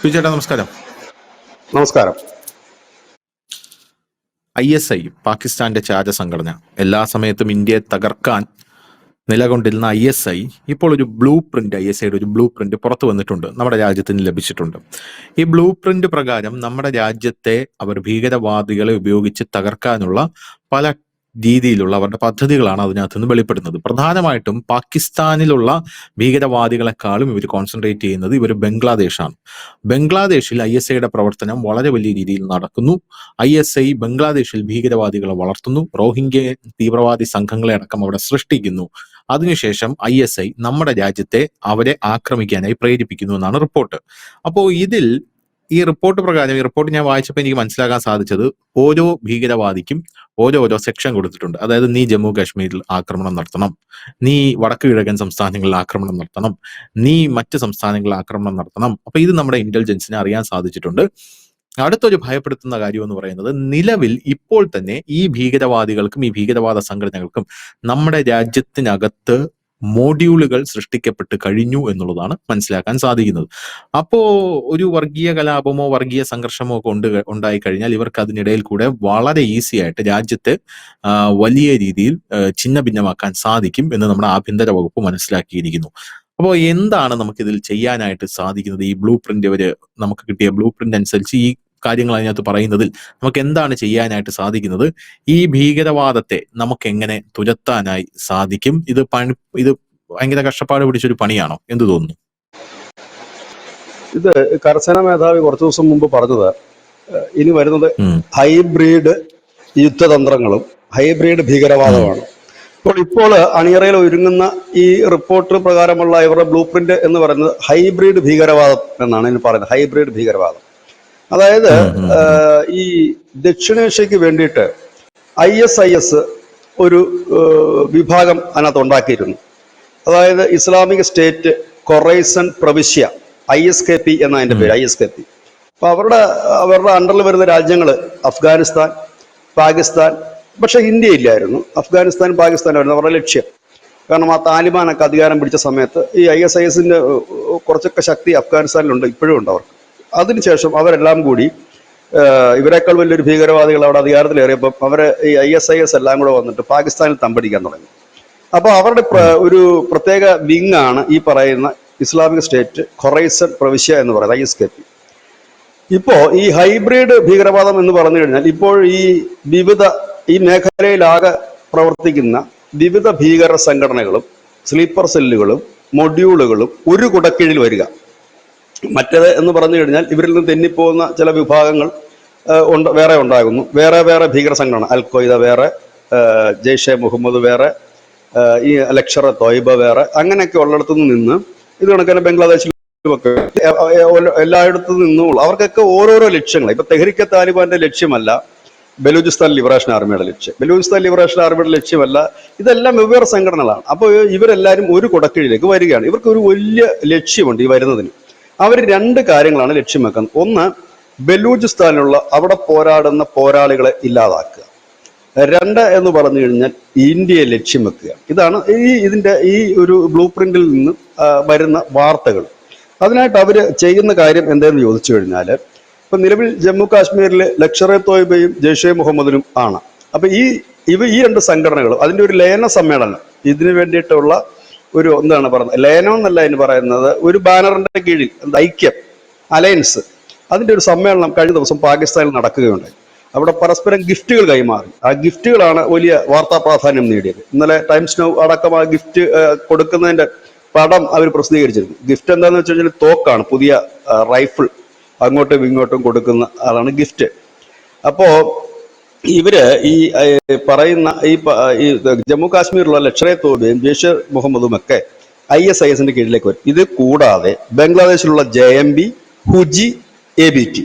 ചേട്ടാ നമസ്കാരം. നമസ്കാരം. ISI പാകിസ്ഥാന്റെ ചാര സംഘടന, എല്ലാ സമയത്തും ഇന്ത്യയെ തകർക്കാൻ നിലകൊണ്ടിരുന്ന ISI ഇപ്പോൾ ഒരു ബ്ലൂ പ്രിന്റ്, ISIയുടെ ഒരു ബ്ലൂ പ്രിന്റ് പുറത്തു വന്നിട്ടുണ്ട്, നമ്മുടെ രാജ്യത്തിന് ലഭിച്ചിട്ടുണ്ട്. ഈ ബ്ലൂ പ്രിന്റ് പ്രകാരം നമ്മുടെ രാജ്യത്തെ അവർ ഭീകരവാദികളെ ഉപയോഗിച്ച് തകർക്കാനുള്ള പല രീതിയിലുള്ള അവരുടെ പദ്ധതികളാണ് അതിനകത്ത് നിന്ന് വെളിപ്പെടുന്നത്. പ്രധാനമായിട്ടും പാകിസ്ഥാനിലുള്ള ഭീകരവാദികളെക്കാളും ഇവർ കോൺസെൻട്രേറ്റ് ചെയ്യുന്നത് ഇവർ ബംഗ്ലാദേശാണ്. ബംഗ്ലാദേശിൽ ISIയുടെ പ്രവർത്തനം വളരെ വലിയ രീതിയിൽ നടക്കുന്നു. ISI ബംഗ്ലാദേശിൽ ഭീകരവാദികളെ വളർത്തുന്നു, റോഹിംഗ്യ തീവ്രവാദി സംഘങ്ങളെ അടക്കം അവിടെ സൃഷ്ടിക്കുന്നു. അതിനുശേഷം ISI നമ്മുടെ രാജ്യത്തെ അവരെ ആക്രമിക്കാനായി പ്രേരിപ്പിക്കുന്നു എന്നാണ് റിപ്പോർട്ട്. അപ്പോൾ ഈ റിപ്പോർട്ട് പ്രകാരം, ഈ റിപ്പോർട്ട് ഞാൻ വായിച്ചപ്പോൾ എനിക്ക് മനസ്സിലാക്കാൻ സാധിച്ചത്, ഓരോ ഭീകരവാദിക്കും ഓരോരോ സെക്ഷൻ കൊടുത്തിട്ടുണ്ട്. അതായത് നീ ജമ്മു കാശ്മീരിൽ ആക്രമണം നടത്തണം, നീ വടക്ക് കിഴക്കൻ സംസ്ഥാനങ്ങളിൽ ആക്രമണം നടത്തണം, നീ മറ്റ് സംസ്ഥാനങ്ങളിൽ ആക്രമണം നടത്തണം. അപ്പൊ ഇത് നമ്മുടെ ഇന്റലിജൻസിനെ അറിയാൻ സാധിച്ചിട്ടുണ്ട്. അടുത്തൊരു ഭയപ്പെടുത്തുന്ന കാര്യം എന്ന് പറയുന്നത്, നിലവിൽ ഇപ്പോൾ തന്നെ ഈ ഭീകരവാദികൾക്കും ഈ ഭീകരവാദ സംഘടനകൾക്കും നമ്മുടെ രാജ്യത്തിനകത്ത് മോഡ്യൂളുകൾ സൃഷ്ടിക്കപ്പെട്ട് കഴിഞ്ഞു എന്നുള്ളതാണ് മനസ്സിലാക്കാൻ സാധിക്കുന്നത്. അപ്പോ ഒരു വർഗീയ കലാപമോ വർഗീയ സംഘർഷമോ ഒക്കെ ഉണ്ടായി കഴിഞ്ഞാൽ ഇവർക്ക് അതിനിടയിൽ കൂടെ വളരെ ഈസി ആയിട്ട് രാജ്യത്തെ വലിയ രീതിയിൽ ഛിന്ന ഭിന്നമാക്കാൻ സാധിക്കും എന്ന് നമ്മുടെ ആഭ്യന്തര വകുപ്പ് മനസ്സിലാക്കിയിരിക്കുന്നു. അപ്പോൾ എന്താണ് നമുക്കിതിൽ ചെയ്യാനായിട്ട് സാധിക്കുന്നത്? ഈ ബ്ലൂ പ്രിന്റ്, നമുക്ക് കിട്ടിയ ബ്ലൂ പ്രിന്റ് അനുസരിച്ച് ഈ കാര്യങ്ങൾ അതിനകത്ത് പറയുന്നതിൽ നമുക്ക് എന്താണ് ചെയ്യാനായിട്ട് സാധിക്കുന്നത്? ഈ ഭീകരവാദത്തെ നമുക്ക് എങ്ങനെ തുരത്താനായി സാധിക്കും? ഇത് ഭയങ്കര കഷ്ടപ്പാട് പിടിച്ചൊരു പണിയാണോ? എന്ത് തോന്നുന്നു? ഇത് കരസേനാ മേധാവി കുറച്ചു ദിവസം മുമ്പ് പറഞ്ഞത്, ഇനി വരുന്നത് ഹൈബ്രിഡ് യുദ്ധതന്ത്രങ്ങളും ഹൈബ്രിഡ് ഭീകരവാദമാണ്. ഇപ്പോൾ അണിയറയിൽ ഒരുങ്ങുന്ന ഈ റിപ്പോർട്ട് പ്രകാരമുള്ള ഇവരുടെ ബ്ലൂ പ്രിന്റ് എന്ന് പറയുന്നത് ഹൈബ്രിഡ് ഭീകരവാദം എന്നാണ് ഇതിന് പറയുന്നത്. ഹൈബ്രിഡ് ഭീകരവാദം, അതായത് ഈ ദക്ഷിണേഷ്യക്ക് വേണ്ടിയിട്ട് ISIS ഒരു വിഭാഗം അതിനകത്ത് ഉണ്ടാക്കിയിരുന്നു. അതായത് ഇസ്ലാമിക് സ്റ്റേറ്റ് കൊറൈസൺ പ്രവിശ്യ, ISKP എന്ന അതിന്റെ പേര്, ISKP. അപ്പൊ അവരുടെ അണ്ടറിൽ വരുന്ന രാജ്യങ്ങൾ അഫ്ഗാനിസ്ഥാൻ, പാകിസ്ഥാൻ, പക്ഷെ ഇന്ത്യ ഇല്ലായിരുന്നു. അഫ്ഗാനിസ്ഥാൻ, പാകിസ്ഥാനായിരുന്നു അവരുടെ ലക്ഷ്യം. കാരണം ആ താലിബാനൊക്കെ അധികാരം പിടിച്ച സമയത്ത് ഈ ISISന്റെ കുറച്ചൊക്കെ ശക്തി അഫ്ഗാനിസ്ഥാനിലുണ്ട്, ഇപ്പോഴും ഉണ്ട് അവർക്ക്. അതിനുശേഷം അവരെല്ലാം കൂടി ഇവരെക്കാൾ വലിയൊരു ഭീകരവാദികൾ അവിടെ അധികാരത്തിലേറിയപ്പം അവരെ ഈ ISIS എല്ലാം കൂടെ വന്നിട്ട് പാകിസ്ഥാനിൽ തമ്പടിക്കാൻ തുടങ്ങി. അപ്പോൾ അവരുടെ ഒരു പ്രത്യേക വിങ് ആണ് ഈ പറയുന്ന ഇസ്ലാമിക് സ്റ്റേറ്റ് ഖൊറൈസൺ പ്രവിശ്യ എന്ന് പറയുന്നത്, ISKP. ഇപ്പോ ഈ ഹൈബ്രിഡ് ഭീകരവാദം എന്ന് പറഞ്ഞു കഴിഞ്ഞാൽ, ഇപ്പോൾ ഈ മേഖലയിലാകെ പ്രവർത്തിക്കുന്ന വിവിധ ഭീകര സംഘടനകളും സ്ലീപ്പർ സെല്ലുകളും മൊഡ്യൂളുകളും ഒരു കുടക്കീഴിൽ വരിക. മറ്റേത് എന്ന് പറഞ്ഞു കഴിഞ്ഞാൽ ഇവരിൽ നിന്ന് തെന്നിപ്പോകുന്ന ചില വിഭാഗങ്ങൾ വേറെ ഉണ്ടാകുന്നു. വേറെ വേറെ ഭീകര സംഘടന, അൽ ഖ്വയ്ദ വേറെ, ജെയ്ഷെ മുഹമ്മദ് വേറെ, ഈ ലഷ്കർ തോയ്ബ വേറെ, അങ്ങനെയൊക്കെ ഉള്ളിടത്തു നിന്ന് ഇത് കണക്കിന് ബംഗ്ലാദേശിലുമൊക്കെ എല്ലായിടത്തു നിന്നും അവർക്കൊക്കെ ഓരോരോ ലക്ഷ്യങ്ങൾ. ഇപ്പൊ തെഹ്രിക്കെ താലിബാന്റെ ലക്ഷ്യമല്ല ബലൂചിസ്ഥാൻ ലിബറേഷൻ ആർമിയുടെ ലക്ഷ്യം, ബലൂചിസ്ഥാൻ ലിബറേഷൻ ആർമിയുടെ ലക്ഷ്യമല്ല. ഇതെല്ലാം വെവ്വേറെ സംഘടനകളാണ്. അപ്പോൾ ഇവരെല്ലാവരും ഒരു കുടക്കീഴിലേക്ക് വരികയാണ്. ഇവർക്ക് ഒരു വലിയ ലക്ഷ്യമുണ്ട് ഈ വരുന്നതിന്. അവർ രണ്ട് കാര്യങ്ങളാണ് ലക്ഷ്യം വെക്കുന്നത്. ഒന്ന്, ബലൂചിസ്ഥാനിലുള്ള അവിടെ പോരാടുന്ന പോരാളികളെ ഇല്ലാതാക്കുക. രണ്ട് എന്ന് പറഞ്ഞു കഴിഞ്ഞാൽ ഇന്ത്യയെ ലക്ഷ്യം വെക്കുക. ഇതാണ് ഇതിന്റെ ഈ ഒരു ബ്ലൂ പ്രിന്റിൽ നിന്ന് വരുന്ന വാർത്തകൾ. അതിനായിട്ട് അവർ ചെയ്യുന്ന കാര്യം എന്തെന്ന് ചോദിച്ചു കഴിഞ്ഞാൽ, ഇപ്പൊ നിലവിൽ ജമ്മു കാശ്മീരിൽ ലഷ്കർ തോയ്ബയും ജെയ്ഷെ മുഹമ്മദിനും ആണ്. അപ്പൊ ഈ രണ്ട് സംഘടനകളും അതിന്റെ ഒരു ലയന സമ്മേളനം, ഇതിനു വേണ്ടിയിട്ടുള്ള ഒരു എന്താണ് പറയുന്നത്, ലയനം എന്നല്ല ഇതിന് പറയുന്നത്, ഒരു ബാനറിന്റെ കീഴിൽ ഐക്യം, അലയൻസ്, അതിന്റെ ഒരു സമ്മേളനം കഴിഞ്ഞ ദിവസം പാകിസ്ഥാനിൽ നടക്കുകയുണ്ടായി. അവിടെ പരസ്പരം ഗിഫ്റ്റുകൾ കൈമാറി. ആ ഗിഫ്റ്റുകളാണ് വലിയ വാർത്താ പ്രാധാന്യം നേടിയത്. ഇന്നലെ ടൈംസ് നൗ അടക്കം ആ ഗിഫ്റ്റ് കൊടുക്കുന്നതിന്റെ പടം അവർ പ്രസിദ്ധീകരിച്ചിരുന്നു. ഗിഫ്റ്റ് എന്താന്ന് വെച്ച് കഴിഞ്ഞാൽ തോക്കാണ്, പുതിയ റൈഫിൾ അങ്ങോട്ടും ഇങ്ങോട്ടും കൊടുക്കുന്ന അതാണ് ഗിഫ്റ്റ്. അപ്പോ ഇവര് ഈ പറയുന്ന ഈ ജമ്മു കാശ്മീരിലുള്ള ലഷ്കർ തോയ്ബയും ജെയ്ഷെ മുഹമ്മദും ഒക്കെ ISISന്റെ കീഴിലേക്ക് വരും. ഇത് കൂടാതെ ബംഗ്ലാദേശിലുള്ള JMB, ഹുജി, ABT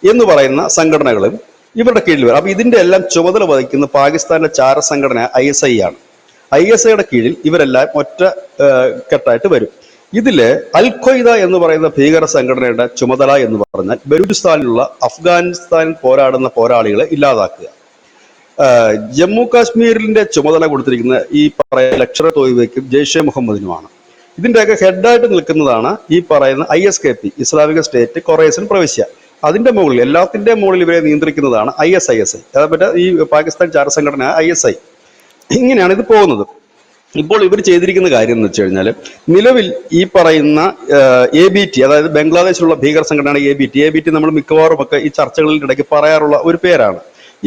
എന്ന് പറയുന്ന സംഘടനകളും ഇവരുടെ കീഴിൽ വരും. അപ്പൊ ഇതിന്റെ എല്ലാം ചുമതല വഹിക്കുന്ന പാകിസ്ഥാന്റെ ചാര സംഘടന ISI ആണ്. ISIയുടെ കീഴിൽ ഇവരെല്ലാം ഒറ്റ കെട്ടായിട്ട് വരും. ഇതില് അൽ ഖ്വയ്ദ എന്ന് പറയുന്ന ഭീകര സംഘടനയുടെ ചുമതല എന്ന് പറഞ്ഞാൽ ബലൂചിസ്ഥാനിലുള്ള അഫ്ഗാനിസ്ഥാനിൽ പോരാടുന്ന പോരാളികളെ ഇല്ലാതാക്കുക. ജമ്മു കാശ്മീരിന്റെ ചുമതല കൊടുത്തിരിക്കുന്ന ഈ പറയുന്ന ലഷ്കർ തോയ്ബയ്ക്കും ജെയ്ഷെ മുഹമ്മദിനുമാണ്. ഇതിന്റെയൊക്കെ ഹെഡായിട്ട് നിൽക്കുന്നതാണ് ഈ പറയുന്ന ISKP, ഇസ്ലാമിക സ്റ്റേറ്റ് ഖൊറേസൻ പ്രവിശ്യ. അതിന്റെ മുകളിൽ, എല്ലാത്തിന്റെയും മുകളിൽ ഇവരെ നിയന്ത്രിക്കുന്നതാണ് ISIS, അതേപറ്റി ഈ പാകിസ്ഥാൻ ചാരസംഘടന ISI. ഇങ്ങനെയാണ് ഇത് പോകുന്നത്. ഇപ്പോൾ ഇവർ ചെയ്തിരിക്കുന്ന കാര്യം എന്ന് വെച്ച് കഴിഞ്ഞാൽ, നിലവിൽ ഈ പറയുന്ന ABT, അതായത് ബംഗ്ലാദേശിലുള്ള ഭീകര സംഘടനയാണ് ABT നമ്മൾ മിക്കവാറും ഒക്കെ ഈ ചർച്ചകളിൽ ഇടയ്ക്ക് പറയാറുള്ള ഒരു പേരാണ്.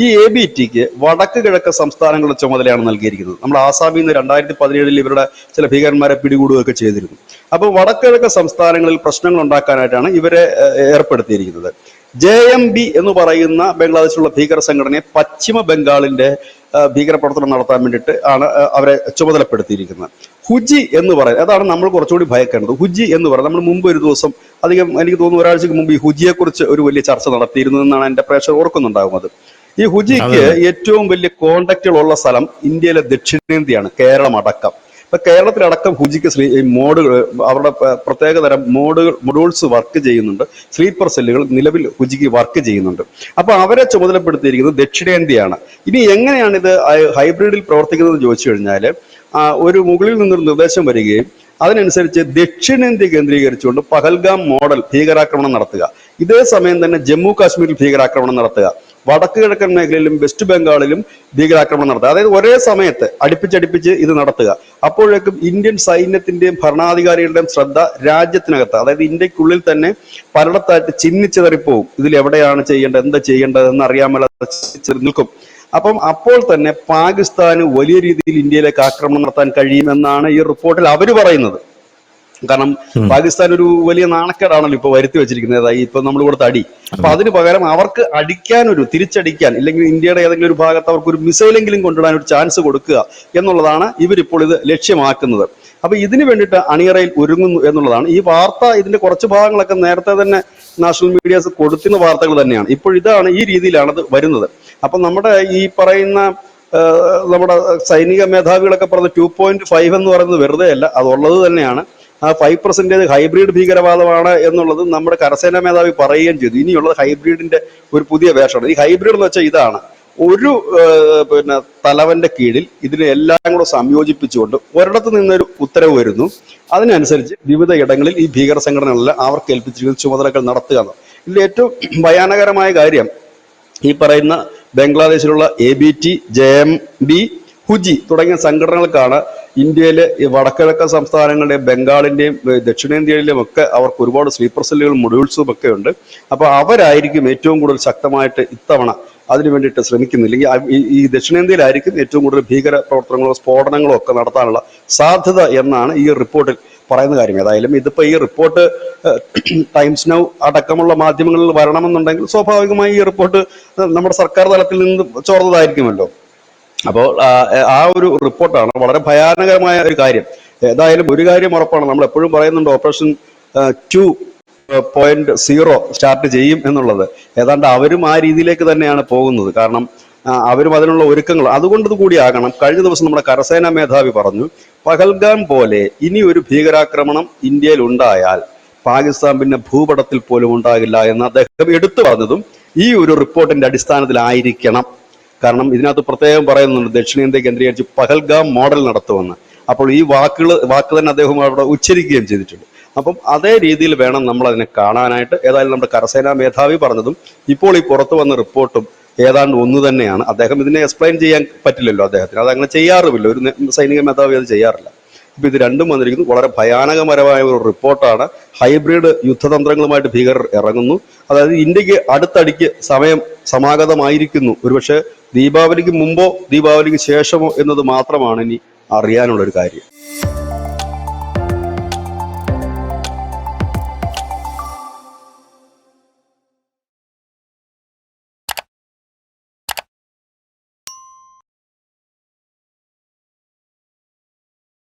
ഈ ABTക്ക് വടക്ക് കിഴക്ക് സംസ്ഥാനങ്ങളുടെ ചുമതലയാണ് നൽകിയിരിക്കുന്നത്. നമ്മൾ ആസാമിൽ നിന്ന് 2017 ഇവരുടെ ചില ഭീകരന്മാരെ പിടികൂടുകയൊക്കെ ചെയ്തിരുന്നു. അപ്പോൾ വടക്ക് കിഴക്ക് സംസ്ഥാനങ്ങളിൽ പ്രശ്നങ്ങൾ ഉണ്ടാക്കാനായിട്ടാണ് ഇവരെ ഏർപ്പെടുത്തിയിരിക്കുന്നത്. JMB എന്ന് പറയുന്ന ബംഗ്ലാദേശിലുള്ള ഭീകര സംഘടനയെ പശ്ചിമ ബംഗാളിന്റെ ഭീകരപ്രവർത്തനം നടത്താൻ വേണ്ടിയിട്ട് ആണ് അവരെ ചുമതലപ്പെടുത്തിയിരിക്കുന്നത്. ഹുജി എന്ന് പറയുന്നത്, അതാണ് നമ്മൾ കുറച്ചുകൂടി ഭയക്കേണ്ടത്. ഹുജി എന്ന് പറയുന്നത്, നമ്മൾ മുമ്പ് ഒരു ദിവസം, അധികം എനിക്ക് തോന്നുന്നു ഒരാഴ്ചക്ക് മുമ്പ് ഈ ഹുജിയെ കുറിച്ച് ഒരു വലിയ ചർച്ച നടത്തിയിരുന്നു എന്നാണ് എൻ്റെ പ്രേക്ഷകർ ഓർക്കുന്നുണ്ടാകും. അത് ഈ ഹുജിക്ക് ഏറ്റവും വലിയ കോണ്ടാക്റ്റുകളുള്ള സ്ഥലം ഇന്ത്യയിലെ ദക്ഷിണേന്ത്യയാണ്, കേരളം അടക്കം. ഇപ്പൊ കേരളത്തിലടക്കം ഹുജിക്ക് മോഡുകൾ, അവരുടെ പ്രത്യേക തരം മൊഡ്യൂൾസ് വർക്ക് ചെയ്യുന്നുണ്ട്. സ്ലീപ്പർ സെല്ലുകൾ നിലവിൽ ഹുജിക്ക് വർക്ക് ചെയ്യുന്നുണ്ട്. അപ്പൊ അവരെ ചുമതലപ്പെടുത്തിയിരിക്കുന്നത് ദക്ഷിണേന്ത്യയാണ്. ഇനി എങ്ങനെയാണ് ഇത് ഹൈബ്രിഡിൽ പ്രവർത്തിക്കുന്നത് ചോദിച്ചു കഴിഞ്ഞാൽ, ഒരു മുകളിൽ നിന്നൊരു നിർദ്ദേശം വരികയും അതിനനുസരിച്ച് ദക്ഷിണേന്ത്യ കേന്ദ്രീകരിച്ചുകൊണ്ട് പഹൽഗാം മോഡൽ ഭീകരാക്രമണം നടത്തുക, ഇതേ സമയം തന്നെ ജമ്മു കാശ്മീരിൽ ഭീകരാക്രമണം നടത്തുക, വടക്ക് കിഴക്കൻ മേഖലയിലും വെസ്റ്റ് ബംഗാളിലും ഭീകരാക്രമണം നടത്തുക. അതായത് ഒരേ സമയത്ത് അടുപ്പിച്ചടുപ്പിച്ച് ഇത് നടത്തുക. അപ്പോഴേക്കും ഇന്ത്യൻ സൈന്യത്തിന്റെയും ഭരണാധികാരികളുടെയും ശ്രദ്ധ രാജ്യത്തിനകത്ത്, അതായത് ഇന്ത്യക്കുള്ളിൽ തന്നെ പലയിടത്തായിട്ട് ചിന്നിച്ചിതറിപ്പോവും. ഇതിൽ എവിടെയാണ് ചെയ്യേണ്ടത്, എന്താ ചെയ്യേണ്ടത് എന്ന് അറിയാൻ മേലാതെ നിൽക്കും. അപ്പം അപ്പോൾ തന്നെ പാകിസ്ഥാന് വലിയ രീതിയിൽ ഇന്ത്യയിലേക്ക് ആക്രമണം നടത്താൻ കഴിയുമെന്നാണ് ഈ റിപ്പോർട്ടിൽ അവർ പറയുന്നത്. കാരണം പാകിസ്ഥാൻ ഒരു വലിയ നാണക്കേടാണല്ലോ ഇപ്പൊ വരുത്തി വെച്ചിരിക്കുന്നത്, ഇപ്പൊ നമ്മൾ കൊടുത്ത അടി. അപ്പൊ അതിന് പകരം അവർക്ക് തിരിച്ചടിക്കാൻ, ഇല്ലെങ്കിൽ ഇന്ത്യയുടെ ഏതെങ്കിലും ഒരു ഭാഗത്ത് അവർക്ക് ഒരു മിസൈലെങ്കിലും കൊണ്ടിടാൻ ഒരു ചാൻസ് കൊടുക്കുക എന്നുള്ളതാണ് ഇവരിപ്പോൾ ഇത് ലക്ഷ്യമാക്കുന്നത്. അപ്പൊ ഇതിനു വേണ്ടിയിട്ട് അണിയറയിൽ ഒരുങ്ങുന്നു എന്നുള്ളതാണ് ഈ വാർത്ത. ഇതിന്റെ കുറച്ച് ഭാഗങ്ങളൊക്കെ നേരത്തെ തന്നെ നാഷണൽ മീഡിയാസ് കൊടുക്കുന്ന വാർത്തകൾ തന്നെയാണ്. ഇപ്പോൾ ഇതാണ്, ഈ രീതിയിലാണ് ഇത് വരുന്നത്. അപ്പൊ നമ്മുടെ ഈ പറയുന്ന നമ്മുടെ സൈനിക മേധാവികളൊക്കെ പറഞ്ഞ 2.5 എന്ന് പറയുന്നത് വെറുതെ അല്ല, അതുള്ളത് തന്നെയാണ്. ആ 5% ഹൈബ്രിഡ് ഭീകരവാദമാണ് എന്നുള്ളത് നമ്മുടെ കരസേനാ മേധാവി പറയുകയും ചെയ്തു. ഇനിയുള്ളത് ഹൈബ്രിഡിന്റെ ഒരു പുതിയ വേഷമാണ്. ഈ ഹൈബ്രിഡ് എന്ന് വെച്ചാൽ ഇതാണ്, ഒരു തലവന്റെ കീഴിൽ ഇതിനെ എല്ലാം കൂടെ സംയോജിപ്പിച്ചുകൊണ്ട് ഒരിടത്ത് നിന്നൊരു ഉത്തരവ് വരുന്നു. അതിനനുസരിച്ച് വിവിധ ഇടങ്ങളിൽ ഈ ഭീകര സംഘടനകളെല്ലാം അവർക്ക് ഏൽപ്പിച്ചിരിക്കുന്ന ചുമതലകൾ നടത്തുക. ഇതിൽ ഏറ്റവും ഭയാനകരമായ കാര്യം, ഈ പറയുന്ന ബംഗ്ലാദേശിലുള്ള ABT, JMB, ഹുജി തുടങ്ങിയ സംഘടനകൾക്കാണ് ഇന്ത്യയിലെ വടക്കിഴക്കൻ സംസ്ഥാനങ്ങളുടെയും ബംഗാളിന്റെയും ദക്ഷിണേന്ത്യയിലെയും ഒക്കെ അവർക്ക് ഒരുപാട് സ്ലീപ്പർ സെല്ലുകളും മൊഡ്യൂൾസും ഒക്കെ ഉണ്ട്. അപ്പൊ അവരായിരിക്കും ഏറ്റവും കൂടുതൽ ശക്തമായിട്ട് ഇത്തവണ അതിനു വേണ്ടിയിട്ട് ശ്രമിക്കുന്നില്ലെങ്കിൽ ഈ ദക്ഷിണേന്ത്യയിലായിരിക്കും ഏറ്റവും കൂടുതൽ ഭീകര പ്രവർത്തനങ്ങളോ സ്ഫോടനങ്ങളോ ഒക്കെ നടത്താനുള്ള സാധ്യത എന്നാണ് ഈ റിപ്പോർട്ടിൽ പറയുന്ന കാര്യം. ഏതായാലും ഇതിപ്പോ ഈ റിപ്പോർട്ട് ടൈംസ് നൗ അടക്കമുള്ള മാധ്യമങ്ങളിൽ വരണമെന്നുണ്ടെങ്കിൽ സ്വാഭാവികമായി ഈ റിപ്പോർട്ട് നമ്മുടെ സർക്കാർ തലത്തിൽ നിന്ന് ചോർന്നതായിരിക്കുമല്ലോ. അപ്പോൾ ആ ഒരു റിപ്പോർട്ടാണ് വളരെ ഭയാനകരമായ ഒരു കാര്യം. ഏതായാലും ഒരു കാര്യം ഉറപ്പാണ്, നമ്മൾ എപ്പോഴും പറയുന്നുണ്ട് ഓപ്പറേഷൻ 2.0 സ്റ്റാർട്ട് ചെയ്യും എന്നുള്ളത്. ഏതാണ്ട് അവരും ആ രീതിയിലേക്ക് തന്നെയാണ് പോകുന്നത്. കാരണം അവരും അതിനുള്ള ഒരുക്കങ്ങൾ അതുകൊണ്ട് കൂടിയാകണം. കഴിഞ്ഞ ദിവസം നമ്മുടെ കരസേനാ മേധാവി പറഞ്ഞു, പഹൽഗാം പോലെ ഇനി ഒരു ഭീകരാക്രമണം ഇന്ത്യയിൽ ഉണ്ടായാൽ പാകിസ്ഥാൻ പിന്നെ ഭൂപടത്തിൽ പോലും ഉണ്ടാകില്ല എന്ന് അദ്ദേഹം എടുത്തു പറഞ്ഞതും ഈ ഒരു റിപ്പോർട്ടിന്റെ അടിസ്ഥാനത്തിലായിരിക്കണം. കാരണം ഇതിനകത്ത് പ്രത്യേകം പറയുന്നുണ്ട് ദക്ഷിണേന്ത്യ കേന്ദ്രീകരിച്ച് പഹൽഗാം മോഡൽ നടത്തുമെന്ന്. അപ്പോൾ ഈ വാക്ക് തന്നെ അദ്ദേഹം അവിടെ ഉച്ചരിക്കുകയും ചെയ്തിട്ടുണ്ട്. അപ്പം അതേ രീതിയിൽ വേണം നമ്മൾ അതിനെ കാണാനായിട്ട്. ഏതായാലും നമ്മുടെ കരസേനാ മേധാവി പറഞ്ഞതും ഇപ്പോൾ ഈ പുറത്തു വന്ന റിപ്പോർട്ടും ഏതാണ്ട് ഒന്ന് തന്നെയാണ്. അദ്ദേഹം ഇതിനെ എക്സ്പ്ലെയിൻ ചെയ്യാൻ പറ്റില്ലല്ലോ അദ്ദേഹത്തിന്, അതങ്ങനെ ചെയ്യാറുമില്ല, ഒരു സൈനിക മേധാവി അത് ചെയ്യാറില്ല. അപ്പൊ ഇത് രണ്ടും വന്നിരിക്കുന്നു. വളരെ ഭയാനകപരമായ ഒരു റിപ്പോർട്ടാണ്. ഹൈബ്രിഡ് യുദ്ധതന്ത്രങ്ങളുമായിട്ട് ഭീകരർ ഇറങ്ങുന്നു. അതായത് ഇന്ത്യക്ക് അടുത്തടിക്ക് സമയം സമാഗതമായിരിക്കുന്നു. ഒരുപക്ഷെ ദീപാവലിക്ക് മുമ്പോ ദീപാവലിക്ക് ശേഷമോ എന്നത് മാത്രമാണ് ഇനി അറിയാനുള്ളൊരു കാര്യം.